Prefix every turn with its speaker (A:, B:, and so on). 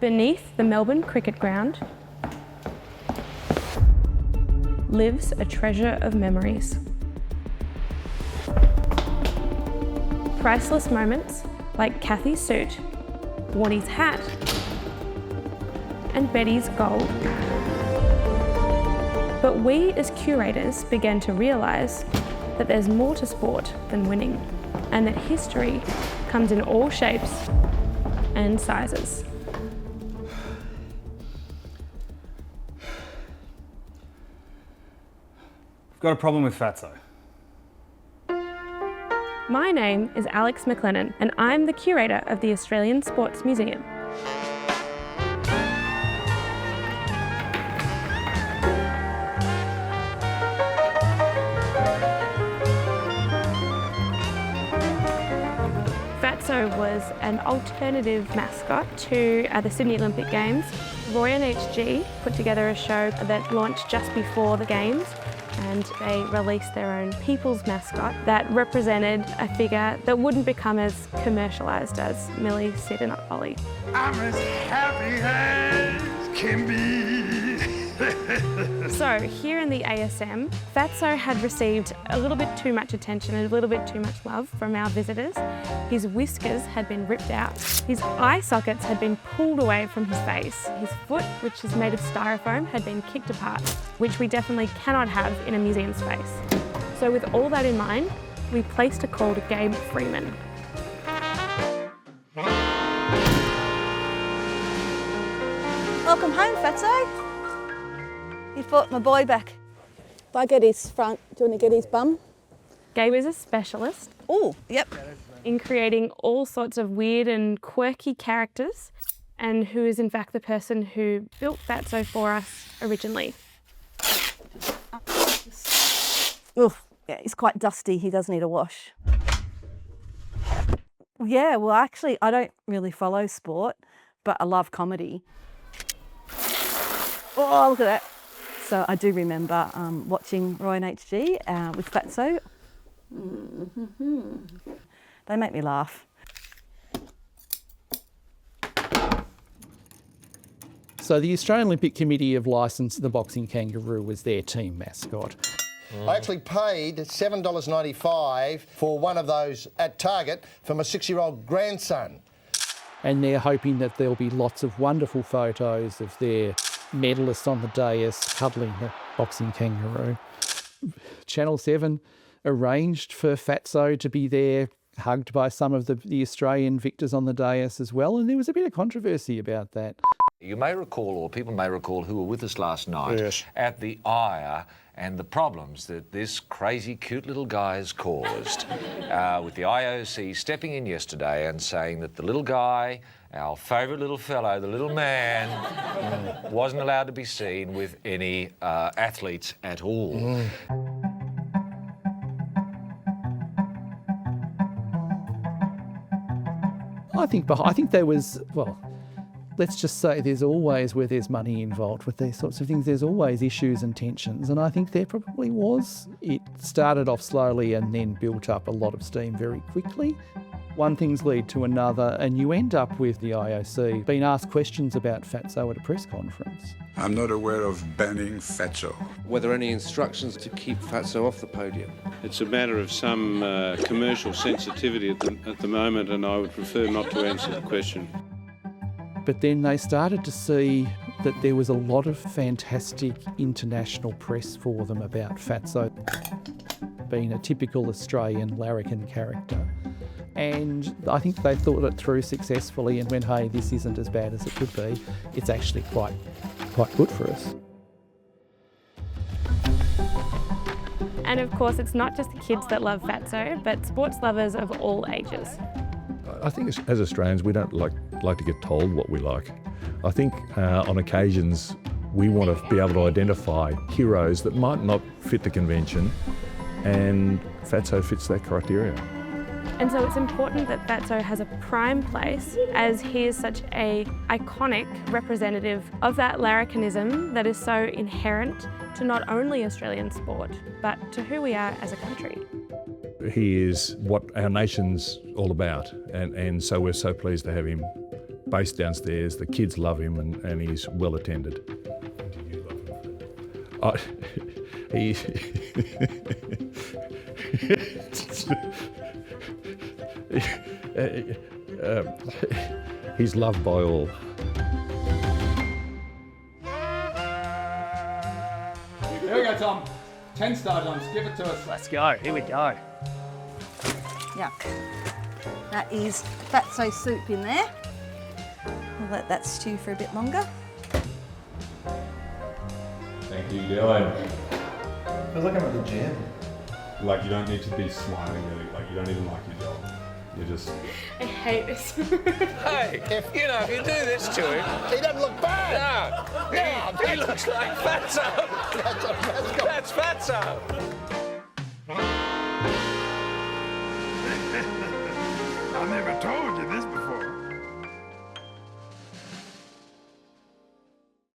A: Beneath the Melbourne Cricket Ground lives a treasure of memories. Priceless moments like Kathy's suit, Warnie's hat, and Betty's gold. But we as curators began to realise that there's more to sport than winning, and that history comes in all shapes and sizes.
B: I've got a problem with Fatso.
A: My name is Alex McLennan, and I'm the curator of the Australian Sports Museum. Fatso was an alternative mascot to the Sydney Olympic Games. Roy and HG put together a show that launched just before the Games, and they released their own people's mascot that represented a figure that wouldn't become as commercialised as Millie, Sid and Ollie.
C: I'm as happy as can be.
A: So here in the ASM, Fatso had received a little bit too much attention and a little bit too much love from our visitors. His whiskers had been ripped out. His eye sockets had been pulled away from his face. His foot, which is made of styrofoam, had been kicked apart, which we definitely cannot have in a museum space. So with all that in mind, we placed a call to Gabe Freeman.
D: Welcome home, Fatso. You brought my boy back. If I get his front, do you want to get his bum?
A: Gabe is a specialist
D: Oh, yep.
A: in creating all sorts of weird and quirky characters, and who is in fact the person who built Fatso for us originally.
D: Oof. Yeah, he's quite dusty. He does need a wash. Yeah, well, actually, I don't really follow sport, but I love comedy. Oh, look at that. So I do remember watching Roy and HG with Fatso. They make me laugh.
E: So the Australian Olympic Committee have licensed the boxing kangaroo as their team mascot.
F: I actually paid $7.95 for one of those at Target for my 6-year-old grandson.
E: And they're hoping that there'll be lots of wonderful photos of their medalists on the dais cuddling the boxing kangaroo. Channel 7 arranged for Fatso to be there, hugged by some of the Australian victors on the dais as well, and there was a bit of controversy about that.
G: You may recall, or people may recall, who were with us last night at the Ire and the problems that this crazy, cute little guy has caused with the IOC stepping in yesterday and saying that the little guy, our favourite little fellow, the little man, wasn't allowed to be seen with any athletes at all.
E: I think there was, well, let's just say there's always, where there's money involved with these sorts of things, there's always issues and tensions, and I think there probably was. It started off slowly and then built up a lot of steam very quickly. One thing's lead to another, and you end up with the IOC being asked questions about Fatso at a press conference.
C: I'm not aware of banning Fatso.
H: Were there any instructions to keep Fatso off the podium?
I: It's a matter of some commercial sensitivity at the moment, and I would prefer not to answer the question.
E: But then they started to see that there was a lot of fantastic international press for them about Fatso being a typical Australian larrikin character. And I think they thought it through successfully and went, hey, this isn't as bad as it could be. It's actually quite good for us.
A: And of course, it's not just the kids that love Fatso, but sports lovers of all ages.
J: I think as Australians, we don't like to get told what we like. I think on occasions, we want to be able to identify heroes that might not fit the convention, and Fatso fits that criteria.
A: And so it's important that Fatso has a prime place, as he is such an iconic representative of that larrikinism that is so inherent to not only Australian sport, but to who we are as a country.
J: He is what our nation's all about, and so we're so pleased to have him based downstairs. The kids love him and he's well attended. He he's loved by all.
B: Here we go, Tom. 10 star jumps. Give it to us.
K: Let's go. Here we go.
D: Yuck. That is fatso soup in there. We'll let that stew for a bit longer.
L: Thank you, Dylan.
F: Feels like I'm at the gym.
L: Like, you don't need to be smiling, really. Like, you don't even like your job. You're just...
A: I hate this.
G: Hey, if you do this to him...
F: He doesn't look bad.
G: No, he looks like Fatso. That's Fatso.
C: I never told